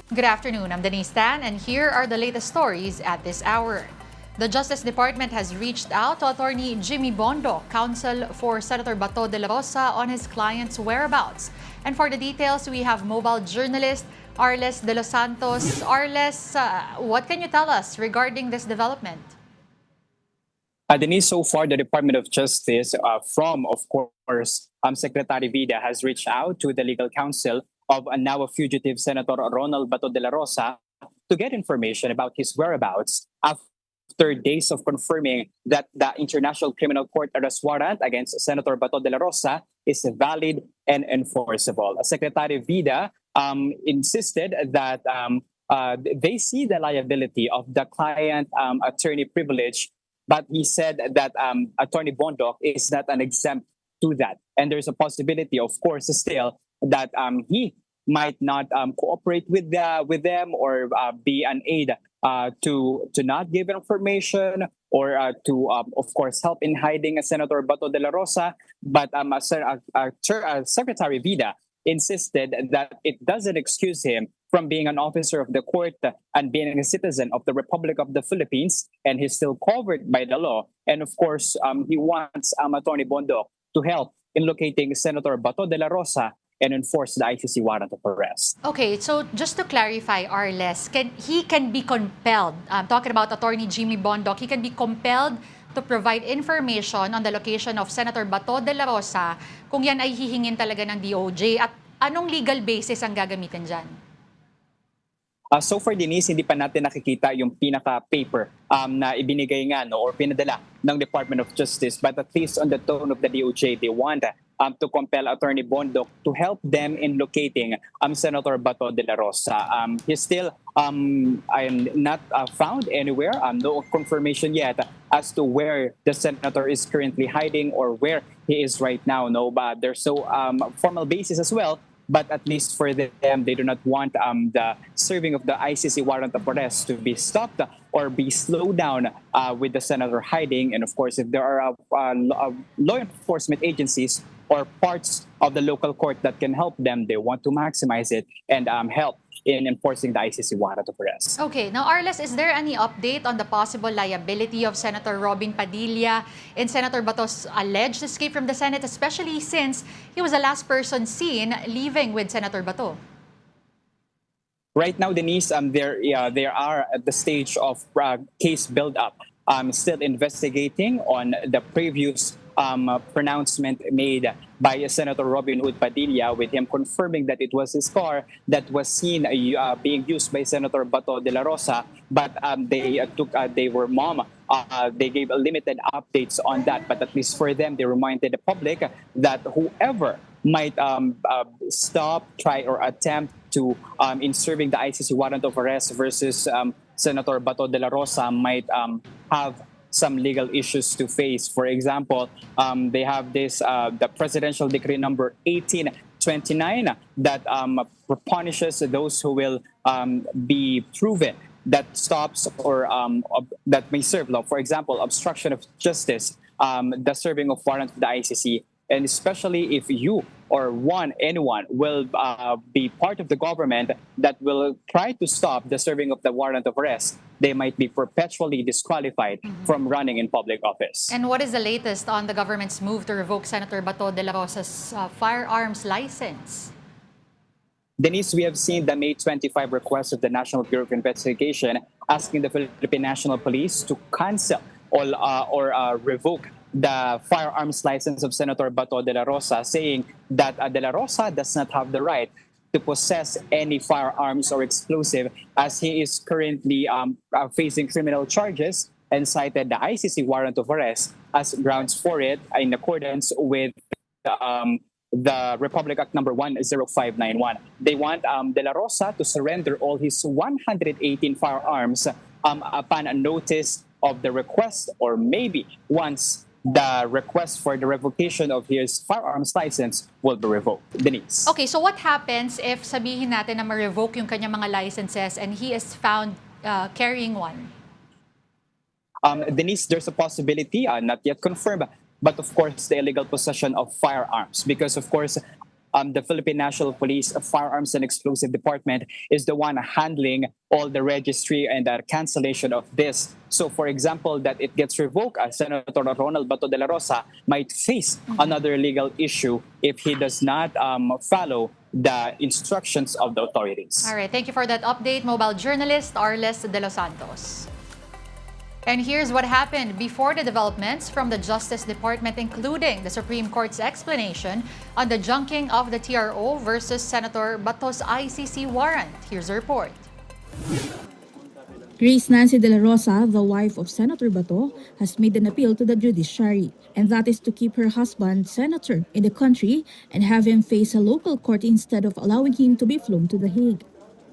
Good afternoon, I'm Denise Tan, and here are the latest stories at this hour. The Justice Department has reached out to Attorney Jimmy Bondo, counsel for Senator Bato de la Rosa, on his client's whereabouts. And for the details, we have mobile journalist Arles de los Santos. Arles, what can you tell us regarding this development? Denise, so far, the Department of Justice, of course, Secretary Vida, has reached out to the legal counsel of now a fugitive Senator Ronald Bato de la Rosa to get information about his whereabouts after days of confirming that the International Criminal Court arrest warrant against Senator Bato de la Rosa is valid and enforceable. Secretary Vida insisted that they see the liability of the client attorney privilege, but he said that Attorney Bondoc is not an exempt to that. And there's a possibility, of course, still that he might not cooperate with them or be an aid to not give information or to, of course, help in hiding Senator Bato de la Rosa. But Secretary Vida insisted that it doesn't excuse him from being an officer of the court and being a citizen of the Republic of the Philippines, and he's still covered by the law. And of course, he wants Attorney Bondo to help in locating Senator Bato de la Rosa and enforce the ICC warrant of arrest. Okay, so just to clarify, Arles, he can be compelled, talking about Attorney Jimmy Bondoc, he can be compelled to provide information on the location of Senator Bato de la Rosa kung yan ay hihingin talaga ng DOJ, at anong legal basis ang gagamitin dyan? So far, Denise, hindi pa natin nakikita yung pinaka-paper na ibinigay nga or pinadala ng Department of Justice. But at least on the tone of the DOJ, they want to compel Attorney Bondoc to help them in locating Senator Bato de la Rosa. He's still not found anywhere. No confirmation yet as to where the senator is currently hiding or where he is right now. No, but there's no formal basis as well. But at least for them, they do not want the serving of the ICC warrant of arrest to be stopped or be slowed down with the senator hiding. And of course, if there are law enforcement agencies or parts of the local court that can help them, they want to maximize it and help in enforcing the ICC warrant of arrest. Okay, now Arles, is there any update on the possible liability of Senator Robin Padilla in Senator Bato's alleged escape from the Senate, especially since he was the last person seen leaving with Senator Bato? Right now, Denise, they are at the stage of case build-up. Still investigating on the previous pronouncement made by Senator Robin Hood Padilla, with him confirming that it was his car that was seen being used by Senator Bato de la Rosa. But they were mom. They gave limited updates on that. But at least for them, they reminded the public that whoever might stop, try, or attempt to in serving the ICC warrant of arrest versus Senator Bato de la Rosa might have some legal issues to face. For example, they have the presidential decree number 1829 that punishes those who will be proven that stops or that may serve law. For example, obstruction of justice, the serving of warrant of the ICC, and especially if you or anyone will be part of the government that will try to stop the serving of the warrant of arrest, they might be perpetually disqualified from running in public office. And what is the latest on the government's move to revoke Senator Bato de la Rosa's firearms license? Denise, we have seen the May 25 request of the National Bureau of Investigation asking the Philippine National Police to cancel or revoke the firearms license of Senator Bato de la Rosa, saying that de la Rosa does not have the right to possess any firearms or explosive, as he is currently facing criminal charges, and cited the ICC warrant of arrest as grounds for it in accordance with the Republic Act number 10591. They want De La Rosa to surrender all his 118 firearms upon a notice of the request, or maybe once the request for the revocation of his firearms license will be revoked. Denise. Okay, so what happens if sabihin natin na ma-revoke yung kanyang mga licenses and he is found carrying one? Denise, there's a possibility, not yet confirmed, but of course the illegal possession of firearms, because of course the Philippine National Police Firearms and Explosive Department is the one handling all the registry and the cancellation of this. So, for example, that it gets revoked, Senator Ronald Bato de la Rosa might face another legal issue if he does not follow the instructions of the authorities. All right, thank you for that update, mobile journalist Arles de los Santos. And here's what happened before the developments from the Justice Department, including the Supreme Court's explanation on the junking of the TRO versus Senator Bato's ICC warrant. Here's a report. Grace Nancy de la Rosa, the wife of Senator Bato, has made an appeal to the judiciary, and that is to keep her husband, senator, in the country and have him face a local court instead of allowing him to be flown to The Hague.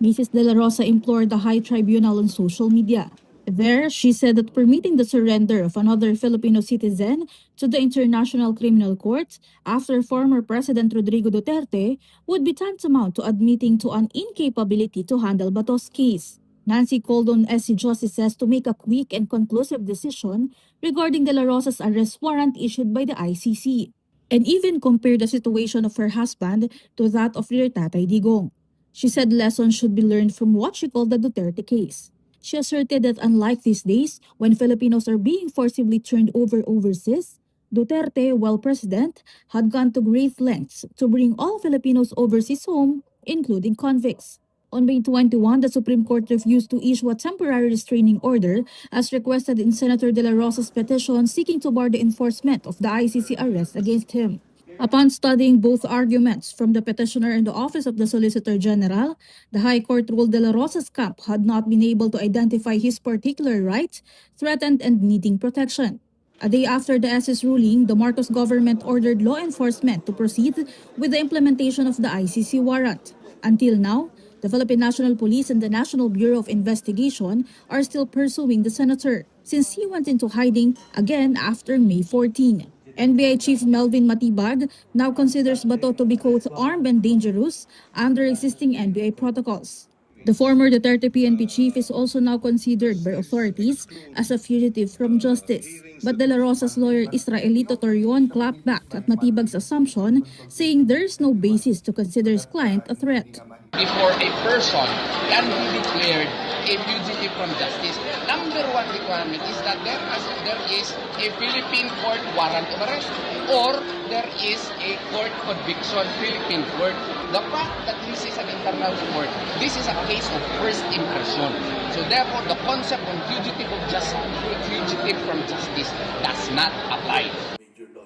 Mrs. de la Rosa implored the High Tribunal on social media. There, she said that permitting the surrender of another Filipino citizen to the International Criminal Court after former President Rodrigo Duterte would be tantamount to admitting to an incapability to handle Bato's case. Nancy called on SC justices to make a quick and conclusive decision regarding de la Rosa's arrest warrant issued by the ICC, and even compared the situation of her husband to that of their Tatay Digong. She said lessons should be learned from what she called the Duterte case. She asserted that unlike these days, when Filipinos are being forcibly turned over overseas, Duterte, while president, had gone to great lengths to bring all Filipinos overseas home, including convicts. On May 21, the Supreme Court refused to issue a temporary restraining order as requested in Senator de la Rosa's petition seeking to bar the enforcement of the ICC arrest against him. Upon studying both arguments from the petitioner and the Office of the Solicitor General, the High Court ruled de la Rosa's camp had not been able to identify his particular rights, threatened and needing protection. A day after the S's ruling, the Marcos government ordered law enforcement to proceed with the implementation of the ICC warrant. Until now, the Philippine National Police and the National Bureau of Investigation are still pursuing the senator since he went into hiding again after May 14. NBI Chief Melvin Matibag now considers Bato to be quote armed and dangerous under existing NBI protocols. The former Duterte PNP chief is also now considered by authorities as a fugitive from justice. But de la Rosa's lawyer Israelito Torion clapped back at Matibag's assumption, saying there is no basis to consider his client a threat. Before a person can be declared a fugitive from justice, number one requirement is that there is a Philippine court warrant of arrest or there is a court conviction, Philippine court. The fact that this is an internal court, this is a case of first impression. So therefore, the concept of fugitive from justice does not apply.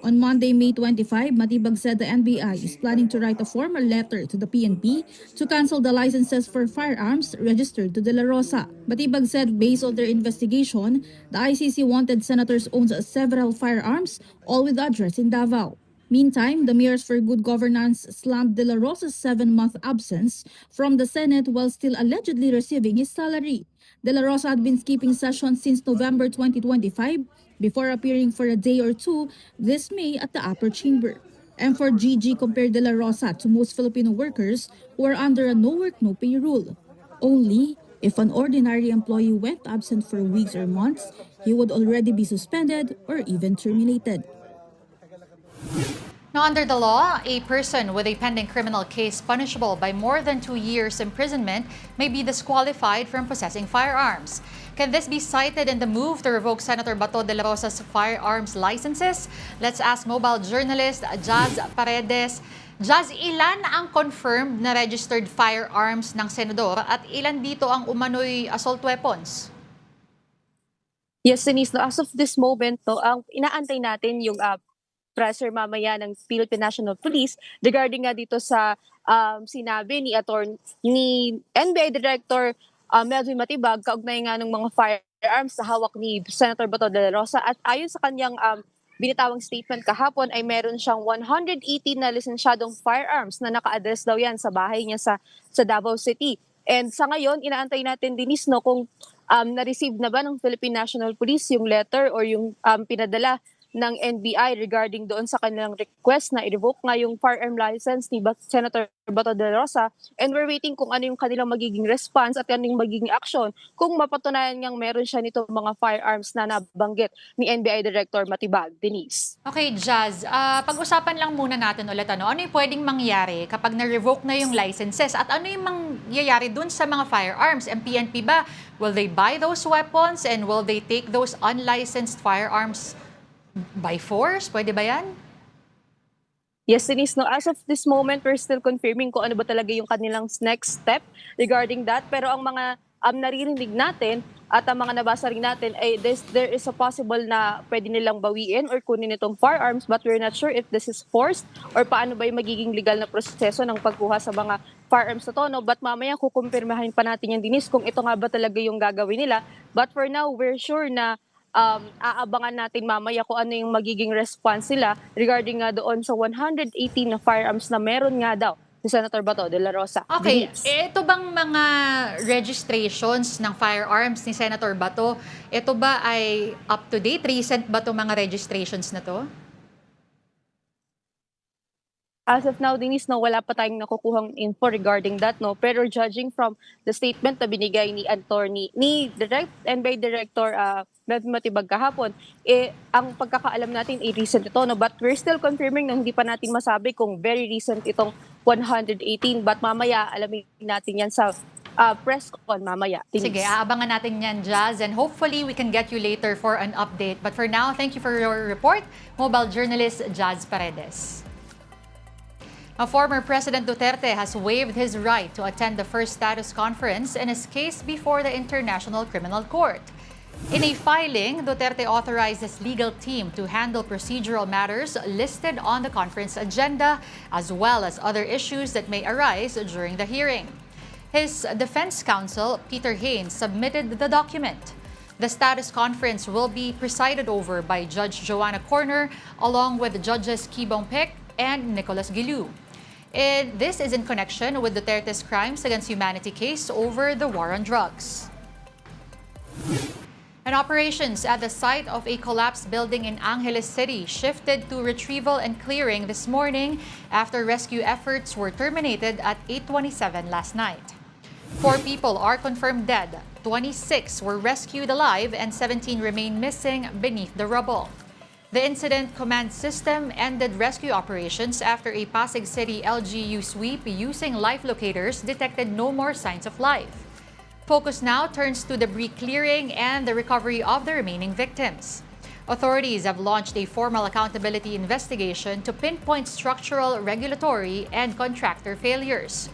On Monday, May 25, Matibag said the NBI is planning to write a formal letter to the PNP to cancel the licenses for firearms registered to de la Rosa. Matibag said based on their investigation, the ICC wanted senators owns several firearms, all with address in Davao. Meantime, the Mayors for Good Governance slammed de la Rosa's 7-month absence from the Senate while still allegedly receiving his salary. De la Rosa had been skipping sessions since November 2025 before appearing for a day or two this May at the upper chamber. And for GG compared de la Rosa to most Filipino workers who are under a no work no pay rule. Only if an ordinary employee went absent for weeks or months, he would already be suspended or even terminated. Now, under the law, a person with a pending criminal case punishable by more than 2 years imprisonment may be disqualified from possessing firearms. Can this be cited in the move to revoke Senator Bato de la Rosa's firearms licenses? Let's ask mobile journalist Jazz Paredes. Jazz, ilan ang confirmed na registered firearms ng senador at ilan dito ang umano'y assault weapons? Yes, Denise, no, as of this moment, no, ang inaantay natin yung presser mamaya ng Philippine National Police regarding nga dito sa sinabi ni NBI Director Melvin Matibag kaugnay nga ng mga firearms sa hawak ni Senator Bato de la Rosa, at ayon sa kanyang binitawang statement kahapon ay meron siyang 180 na lisensyadong firearms na naka-address daw yan sa bahay niya sa Davao City. And sa ngayon, inaantay natin, Denise, no, kung na-receive na ba ng Philippine National Police yung letter or yung pinadala ng NBI regarding doon sa kanilang request na i-revoke nga yung firearm license ni Senator Bato de la Rosa, and we're waiting kung ano yung kanilang magiging response at ano yung magiging action kung mapatunayan niyang meron siya nito mga firearms na nabanggit ni NBI Director Matibag. Denise. Okay, Jazz, pag-usapan lang muna natin ulit ano yung pwedeng mangyari kapag na-revoke na yung licenses at ano yung mangyayari dun sa mga firearms? Ang PNP ba, will they buy those weapons and will they take those unlicensed firearms by force? Pwede ba yan? Yes, Denise, no, as of this moment, we're still confirming kung ano ba talaga yung kanilang next step regarding that. Pero ang mga naririnig natin at ang mga nabasa rin natin ay there is a possible na pwede nilang bawiin or kunin itong firearms, but we're not sure if this is forced or paano ba yung magiging legal na proseso ng pagkuha sa mga firearms na to. No? But mamaya kukumpirmahin pa natin yan, Denise, kung ito nga ba talaga yung gagawin nila. But for now, we're sure na aabangan natin mamaya kung ano yung magiging response nila regarding nga doon sa 118 na firearms na meron nga daw si Senator Bato de la Rosa. Okay, Denise. ito bang mga registrations ng firearms ni Senator Bato, ito ba ay up to date? Recent ba itong mga registrations na to? As of now, Denise, no, wala pa tayong nakukuhang info regarding that, no. Pero judging from the statement na binigay ni NBI Director Matibag kahapon, ang pagkakaalam natin ay recent ito, no. But we're still confirming na hindi pa natin masabi kung very recent itong 118. But mamaya, alamin natin yan sa press con mamaya. Denise. Sige, aabangan natin yan, Jazz, and hopefully we can get you later for an update. But for now, thank you for your report, mobile journalist Jazz Paredes. Former President Duterte has waived his right to attend the first status conference in his case before the International Criminal Court. In a filing, Duterte authorized his legal team to handle procedural matters listed on the conference agenda, as well as other issues that may arise during the hearing. His defense counsel, Peter Haynes, submitted the document. The status conference will be presided over by Judge Joanna Corner, along with Judges Kibong Pek and Nicolas Gilu. This is in connection with Duterte's crimes against humanity case over the war on drugs. And operations at the site of a collapsed building in Angeles City shifted to retrieval and clearing this morning after rescue efforts were terminated at 8:27 last night. 4 people are confirmed dead, 26 were rescued alive, and 17 remain missing beneath the rubble. The incident command system ended rescue operations after a Pasig City LGU sweep using life locators detected no more signs of life. Focus now turns to debris clearing and the recovery of the remaining victims. Authorities have launched a formal accountability investigation to pinpoint structural, regulatory, and contractor failures.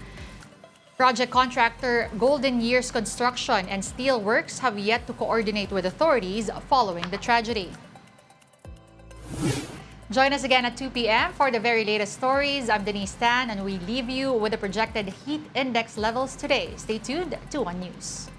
Project contractor Golden Years Construction and Steelworks have yet to coordinate with authorities following the tragedy. Join us again at 2 p.m. for the very latest stories. I'm Denise Tan, and we leave you with the projected heat index levels today. Stay tuned to One News.